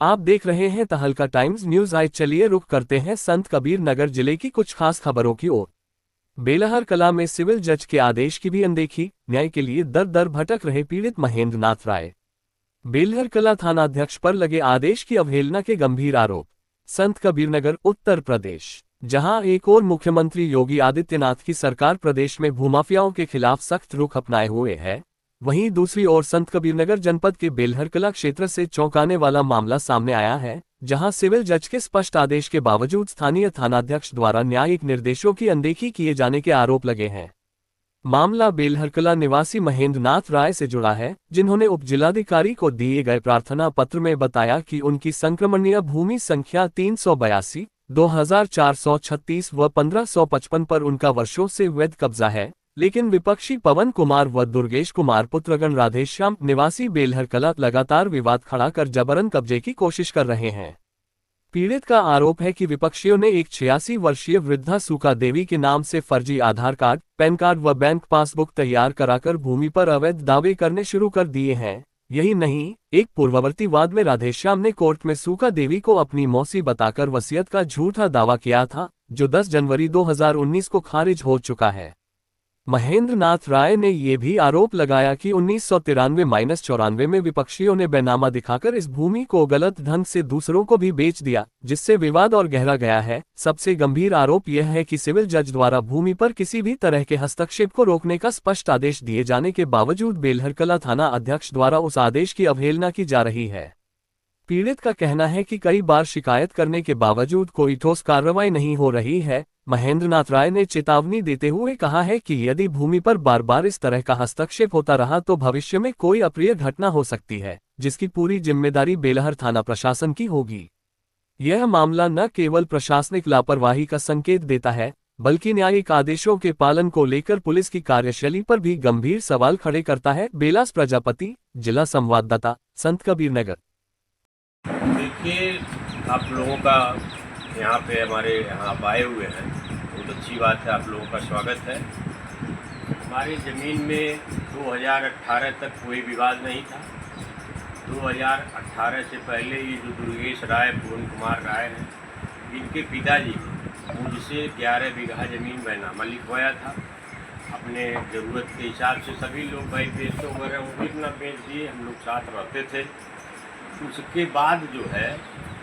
आप देख रहे हैं तहलका टाइम्स न्यूज। आज चलिए रुख करते हैं संत कबीर नगर जिले की कुछ खास खबरों की ओर। बेलहर कला में सिविल जज के आदेश की भी अनदेखी, न्याय के लिए दर दर भटक रहे पीड़ित महेंद्र नाथ राय। बेलहर कला थानाध्यक्ष पर लगे आदेश की अवहेलना के गंभीर आरोप। संत कबीरनगर उत्तर प्रदेश, जहां एक और मुख्यमंत्री योगी आदित्यनाथ की सरकार प्रदेश में भूमाफियाओं के खिलाफ सख्त रुख अपनाए हुए है, वहीं दूसरी ओर संत कबीरनगर जनपद के बेलहर कला क्षेत्र से चौंकाने वाला मामला सामने आया है, जहां सिविल जज के स्पष्ट आदेश के बावजूद स्थानीय थानाध्यक्ष द्वारा न्यायिक निर्देशों की अनदेखी किए जाने के आरोप लगे हैं। मामला बेलहरकला निवासी महेंद्र नाथ राय से जुड़ा है, जिन्होंने उप जिलाधिकारी को दिए गए प्रार्थना पत्र में बताया कि उनकी संक्रमणीय भूमि संख्या 382, 2436 व 1555 पर उनका वर्षों से वैध कब्जा है, लेकिन विपक्षी पवन कुमार व दुर्गेश कुमार पुत्रगण राधेश्याम निवासी बेलहरकला लगातार विवाद खड़ा कर जबरन कब्जे की कोशिश कर रहे हैं। पीड़ित का आरोप है कि विपक्षियों ने एक 86 वर्षीय वृद्धा सूखा देवी के नाम से फर्जी आधार कार्ड, पैन कार्ड व बैंक पासबुक तैयार कराकर भूमि पर अवैध दावे करने शुरू कर दिए हैं। यही नहीं, एक पूर्ववर्ती वाद में राधेश्याम ने कोर्ट में सूखा देवी को अपनी मौसी बताकर वसीयत का झूठा दावा किया था, जो 10 जनवरी 2019 को खारिज हो चुका है। महेंद्र नाथ राय ने यह भी आरोप लगाया कि 1993-94 में विपक्षियों ने बैनामा दिखाकर इस भूमि को गलत ढंग से दूसरों को भी बेच दिया, जिससे विवाद और गहरा गया है। सबसे गंभीर आरोप यह है कि सिविल जज द्वारा भूमि पर किसी भी तरह के हस्तक्षेप को रोकने का स्पष्ट आदेश दिए जाने के बावजूद बेलहरकला थाना अध्यक्ष द्वारा उस आदेश की अवहेलना की जा रही है। पीड़ित का कहना है कि कई बार शिकायत करने के बावजूद कोई ठोस कार्रवाई नहीं हो रही है। महेंद्र नाथ राय ने चेतावनी देते हुए कहा है कि यदि भूमि पर बार बार इस तरह का हस्तक्षेप होता रहा तो भविष्य में कोई अप्रिय घटना हो सकती है, जिसकी पूरी जिम्मेदारी बेलहर थाना प्रशासन की होगी। यह मामला न केवल प्रशासनिक लापरवाही का संकेत देता है, बल्कि न्यायिक आदेशों के पालन को लेकर पुलिस की कार्यशैली पर भी गंभीर सवाल खड़े करता है। बेलास प्रजापति, जिला संवाददाता, संत कबीरनगर। देखिए, आप लोगों का यहाँ पे हमारे यहाँ आए हुए हैं, बहुत अच्छी बात है, आप लोगों का स्वागत है। हमारी ज़मीन में 2018 तक कोई विवाद नहीं था। 2018 से पहले ये जो दुर्गेश राय, पवन कुमार राय हैं, इनके पिताजी मुझसे 11 बीघा ज़मीन बैनामा लिखवाया था। अपने ज़रूरत के हिसाब से सभी लोग भाई बेचते वगैरह वो भी अपना बेच दिए, हम लोग साथ रहते थे। उसके बाद जो है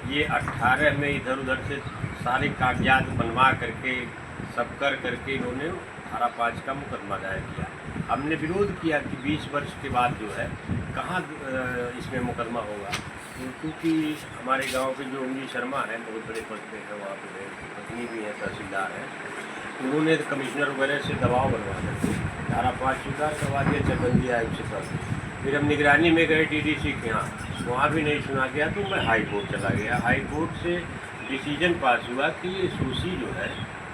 ये 18 में इधर उधर से सारे कागजात बनवा करके सब करके इन्होंने 18(5) का मुकदमा दायर किया। हमने विरोध किया कि 20 वर्ष के बाद जो है कहाँ इसमें मुकदमा होगा, क्योंकि हमारे गांव के जो उंगी शर्मा हैं, बहुत बड़े पद पे हैं, वहाँ पे पत्नी भी हैं, तहसीलदार हैं, उन्होंने कमिश्नर वगैरह से दबाव बनवा करके 18(5) स्वीकार करवा दिया चकबंदी आयोग से तब। फिर हम निगरानी में गए DDC के यहाँ, वहाँ भी नहीं सुना गया, तो मैं हाई कोर्ट चला गया। हाई कोर्ट से डिसीजन पास हुआ कि ये सूसी जो है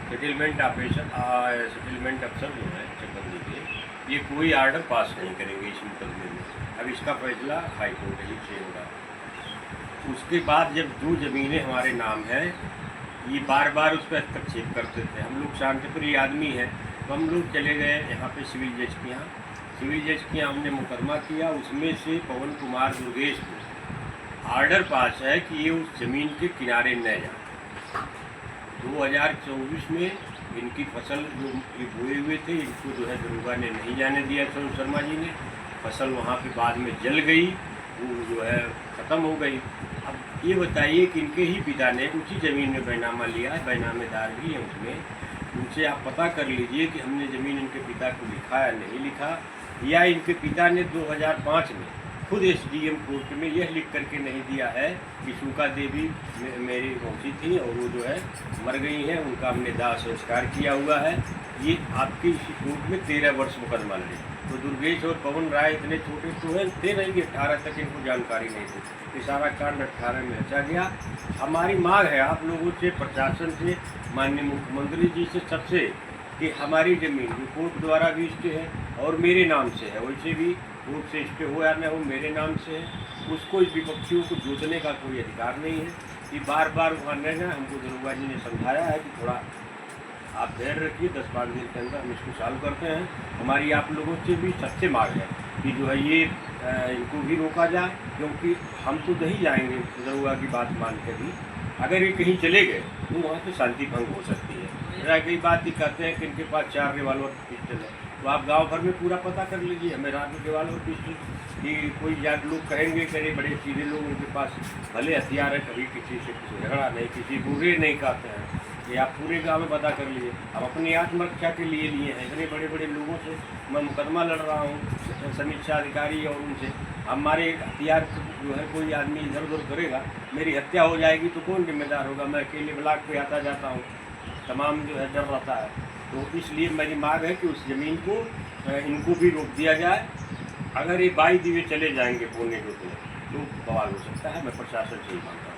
सेटलमेंट अफसर जो है चकबंदी के, ये कोई आर्डर पास नहीं करेंगे इस मुकदमे में। अब इसका फैसला हाई कोर्ट ही से होगा। उसके बाद जब 2 ज़मीनें हमारे नाम हैं, ये बार बार उस पर हस्तक्षेप करते थे। हम लोग शांतिप्रिय आदमी हैं, तो हम लोग चले गए यहाँ पे सिविल जज के यहाँ। सिविल जज के यहाँ हमने मुकदमा किया। उसमें से पवन कुमार दुर्गेश को आर्डर पास है कि ये उस ज़मीन के किनारे न जाए। 2024 में इनकी फसल जो ये बोए हुए थे, इनको जो है दरोगा ने नहीं जाने दिया। स्वरूप शर्मा जी ने फसल वहाँ पे बाद में जल गई, वो जो है ख़त्म हो गई। अब ये बताइए कि इनके ही पिता ने उसी ज़मीन में बैनामा लिया है, बैनामेदार भी हैं उसमें। उनसे आप पता कर लीजिए कि हमने ज़मीन इनके पिता को लिखा या नहीं लिखा, या इनके पिता ने 2005 में खुद SDM कोर्ट में यह लिख करके नहीं दिया है कि सूखा देवी मेरी मौसी थी और वो जो है मर गई हैं, उनका हमने दाह संस्कार किया हुआ है। ये आपकी इसी कोर्ट में 13 वर्ष मुकदमा लड़े। तो दुर्गेश और पवन राय इतने छोटे तो हैं थे नहीं कि 18 तक इनको जानकारी नहीं थी। ये सारा कांड 18 में रचा गया। हमारी मांग है आप लोगों से, प्रशासन से, माननीय मुख्यमंत्री जी से, सबसे, कि हमारी ज़मीन जो कोर्ट द्वारा भी स्टे है और मेरे नाम से है, वैसे भी कोर्ट से स्टे हो या न हो मेरे नाम से है, उसको इस विपक्षियों को जोतने का कोई अधिकार नहीं है। ये बार बार वहाँ नहीं है। हमको दरोगा जी ने समझाया है कि थोड़ा आप धैर्य रखिए, 10-5 दिन के अंदर हम इसको सॉल्व करते हैं। हमारी आप लोगों से भी सबसे मांग है कि जो है ये इनको भी रोका जाए, क्योंकि हम तो नहीं जाएंगे दरोगा की बात मान के भी। अगर ये कहीं चले गए तो वहाँ पे शांति भंग हो सकती है। रह गई बात, ये कहते हैं कि इनके पास 4 रिवाल्वर पिस्टल है, तो आप गांव भर में पूरा पता कर लीजिए, हमें रात में रिवाल्वर पिस्टल कि कोई यार लोग कहेंगे कि बड़े सीधे लोग उनके पास भले हथियार है, कभी किसी से कुछ झगड़ा नहीं, किसी बुरे नहीं कहते हैं, ये आप पूरे गांव में पता कर लीजिए। अब अपनी आत्मरक्षा के लिए हैं, इतने बड़े बड़े लोगों से मैं मुकदमा लड़ रहा हूँ, समीक्षा अधिकारी और उनसे। हमारे हथियार जो है कोई आदमी इधर उधर करेगा, मेरी हत्या हो जाएगी तो कौन जिम्मेदार होगा? मैं अकेले ब्लॉक पे आता जाता हूँ, तमाम जो है डर रहता है। तो इसलिए मेरी मांग है कि उस ज़मीन को इनको भी रोक दिया जाए। अगर ये 22 दिवे चले जाएंगे पुणे को तो बवाल हो सकता है। मैं प्रशासन से ही मांगता हूँ।